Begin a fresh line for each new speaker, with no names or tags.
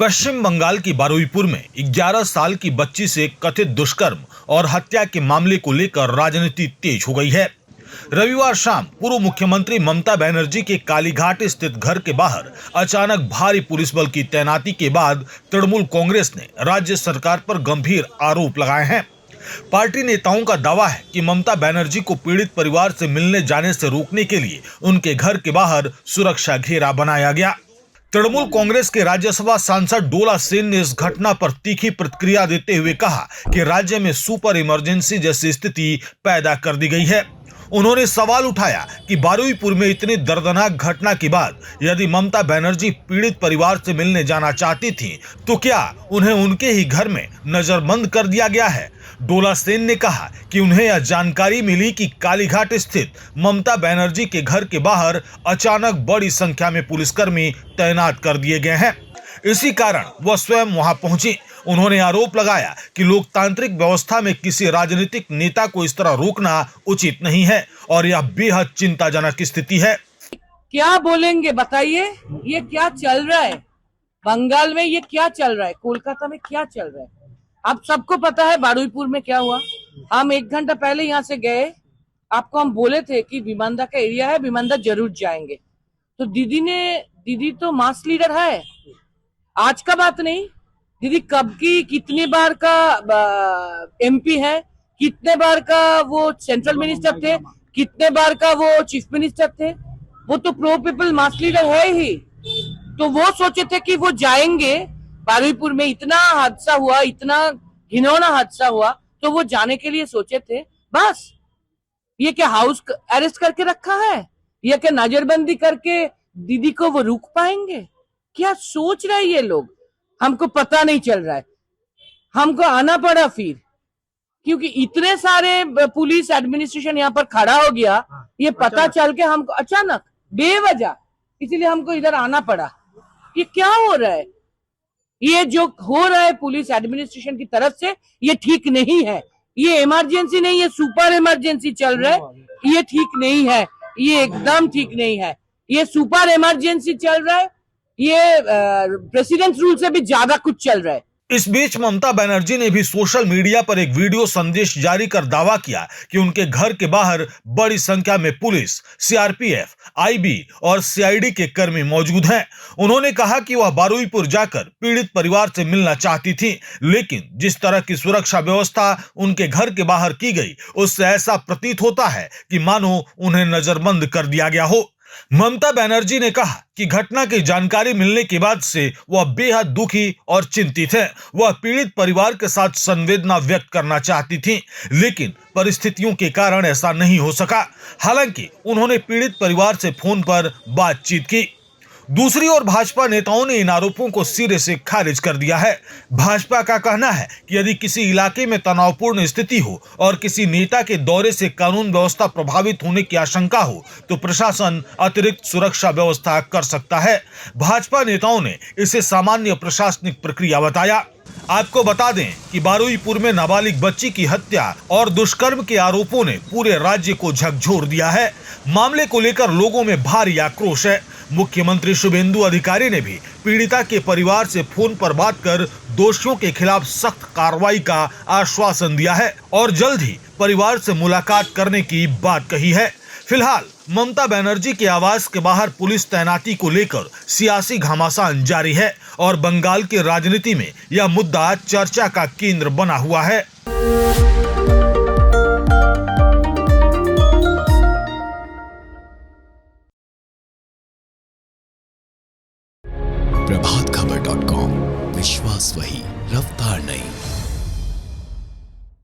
पश्चिम बंगाल की बारुईपुर में 11 साल की बच्ची से कथित दुष्कर्म और हत्या के मामले को लेकर राजनीति तेज हो गई है। रविवार शाम पूर्व मुख्यमंत्री ममता बनर्जी के कालीघाट स्थित घर के बाहर अचानक भारी पुलिस बल की तैनाती के बाद तृणमूल कांग्रेस ने राज्य सरकार पर गंभीर आरोप लगाए हैं। पार्टी नेताओं का दावा है कि ममता बनर्जी को पीड़ित परिवार से मिलने जाने से रोकने के लिए उनके घर के बाहर सुरक्षा घेरा बनाया गया। तृणमूल कांग्रेस के राज्यसभा सांसद डोला सेन ने इस घटना पर तीखी प्रतिक्रिया देते हुए कहा कि राज्य में सुपर इमरजेंसी जैसी स्थिति पैदा कर दी गई है। उन्होंने सवाल उठाया कि बारुईपुर में इतनी दर्दनाक घटना के बाद यदि ममता बनर्जी पीड़ित परिवार से मिलने जाना चाहती थीं, तो क्या उन्हें उनके ही घर में नजरबंद कर दिया गया है। डोला सेन ने कहा कि उन्हें यह जानकारी मिली कि कालीघाट स्थित ममता बनर्जी के घर के बाहर अचानक बड़ी संख्या में पुलिसकर्मी तैनात कर दिए गए हैं। इसी कारण वह स्वयं वहां पहुंची। उन्होंने आरोप लगाया कि लोकतांत्रिक व्यवस्था में किसी राजनीतिक नेता को इस तरह रोकना उचित नहीं है और यह बेहद चिंताजनक स्थिति है।
क्या बोलेंगे बताइए, ये क्या चल रहा है बंगाल में, ये क्या चल रहा है, कोलकाता में क्या चल रहा है। आप सबको पता है बारुईपुर में क्या हुआ। हम 1 घंटा पहले यहाँ से गए, आपको हम बोले थे कि विमानदा का एरिया है, विमानदा जरूर जाएंगे। तो दीदी तो मास लीडर है, आज का बात नहीं। दीदी कब की कितने बार का एमपी है, कितने बार का वो सेंट्रल मिनिस्टर थे, कितने बार का वो चीफ मिनिस्टर थे। वो तो प्रो पीपल मास लीडर है ही। तो वो सोचे थे कि वो जाएंगे बारुईपुर में, इतना हादसा हुआ, इतना घिनौना हादसा हुआ, तो वो जाने के लिए सोचे थे। बस ये क्या हाउस अरेस्ट करके रखा है, ये क्या नजरबंदी करके दीदी को वो रोक पाएंगे। क्या सोच रहे हैं ये लोग, हमको पता नहीं चल रहा है। हमको आना पड़ा फिर, क्योंकि इतने सारे पुलिस एडमिनिस्ट्रेशन यहाँ पर खड़ा हो गया, ये पता चल के हमको अचानक बेवजह, इसलिए हमको इधर आना पड़ा। ये क्या हो रहा है, ये जो हो रहा है पुलिस एडमिनिस्ट्रेशन की तरफ से, ये ठीक नहीं है। ये इमरजेंसी नहीं, ये सुपर इमरजेंसी चल रहा है, ये ठीक नहीं है, ये एकदम ठीक नहीं है। ये सुपर इमरजेंसी चल रहा है, ये प्रेसिडेंट रूल से भी ज्यादा कुछ चल रहा है।
इस बीच ममता बनर्जी ने भी सोशल मीडिया पर एक वीडियो संदेश जारी कर दावा किया कि उनके घर के बाहर बड़ी संख्या में पुलिस, सीआरपीएफ, आईबी और सीआईडी के कर्मी मौजूद हैं। उन्होंने कहा कि वह बारुईपुर जाकर पीड़ित परिवार से मिलना चाहती थी, लेकिन जिस तरह की सुरक्षा व्यवस्था उनके घर के बाहर की गई, उससे ऐसा प्रतीत होता है कि मानो उन्हें नजरबंद कर दिया गया हो। ममता बनर्जी ने कहा कि घटना की जानकारी मिलने के बाद से वह बेहद दुखी और चिंतित है। वह पीड़ित परिवार के साथ संवेदना व्यक्त करना चाहती थी, लेकिन परिस्थितियों के कारण ऐसा नहीं हो सका। हालांकि उन्होंने पीड़ित परिवार से फोन पर बातचीत की। दूसरी ओर भाजपा नेताओं ने इन आरोपों को सिरे से खारिज कर दिया है। भाजपा का कहना है कि यदि किसी इलाके में तनावपूर्ण स्थिति हो और किसी नेता के दौरे से कानून व्यवस्था प्रभावित होने की आशंका हो, तो प्रशासन अतिरिक्त सुरक्षा व्यवस्था कर सकता है। भाजपा नेताओं ने इसे सामान्य प्रशासनिक प्रक्रिया बताया। आपको बता दें कि बारुईपुर में नाबालिग बच्ची की हत्या और दुष्कर्म के आरोपों ने पूरे राज्य को झकझोर दिया है। मामले को लेकर लोगों में भारी आक्रोश है। मुख्यमंत्री शुभेंदु अधिकारी ने भी पीड़िता के परिवार से फोन पर बात कर दोषियों के खिलाफ सख्त कार्रवाई का आश्वासन दिया है और जल्द ही परिवार से मुलाकात करने की बात कही है। फिलहाल ममता बनर्जी के आवास के बाहर पुलिस तैनाती को लेकर सियासी घमासान जारी है और बंगाल की राजनीति में यह मुद्दा चर्चा का केंद्र बना हुआ है।
प्रभातखबर.com, विश्वास वही, रफ्तार नहीं।